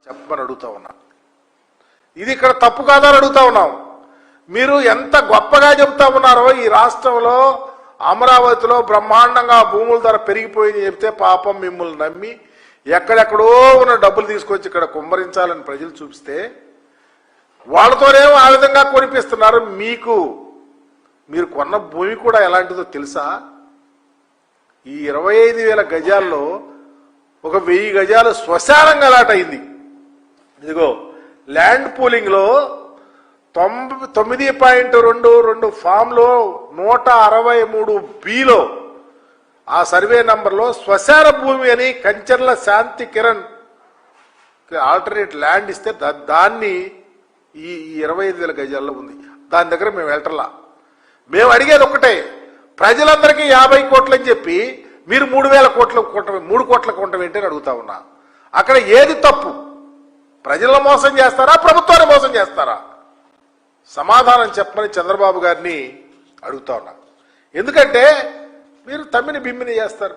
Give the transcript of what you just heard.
చెప్పమని అడుగుతా ఉన్నా. ఇది ఇక్కడ తప్పు కాదని అడుగుతా ఉన్నాం. మీరు ఎంత గొప్పగా చెబుతా ఉన్నారో ఈ రాష్ట్రంలో అమరావతిలో బ్రహ్మాండంగా భూముల ధర పెరిగిపోయింది చెప్తే పాపం మిమ్మల్ని నమ్మి ఎక్కడెక్కడో ఉన్న డబ్బులు తీసుకొచ్చి ఇక్కడ కుమ్మరించాలని ప్రజలు చూపిస్తే వాళ్ళతోనేమో ఆ విధంగా కొనిపిస్తున్నారు. మీరు కొన్న భూమి కూడా ఎలాంటిదో తెలుసా? ఈ 25,000 గజాల్లో ఒక 1000 గజాలు శ్మశానంగా అలాట్ అయింది. ఇదిగో ల్యాండ్ పూలింగ్ లో 9.22 ఫామ్ లో 163B ఆ సర్వే నంబర్లో శ్మశాన భూమి అని కంచర్ల శాంతి కిరణ్ ఆల్టర్నేట్ ల్యాండ్ ఇస్తే దాన్ని ఈ 25,000 గజాల్లో ఉంది. దాని దగ్గర మేము వెళ్ళటంలా. మేము అడిగేది ఒకటే, ప్రజలందరికీ 50 కోట్లు అని చెప్పి మీరు 3,000 కోట్లు 3 కోట్ల కొంటాం ఏంటని అడుగుతా ఉన్నా. అక్కడ ఏది తప్పు? ప్రజలను మోసం చేస్తారా, ప్రభుత్వాన్ని మోసం చేస్తారా? సమాధానం చెప్పమని చంద్రబాబు గారిని అడుగుతా ఉన్నా. ఎందుకంటే మీరు తమ్మిని బిమ్మిని చేస్తారు.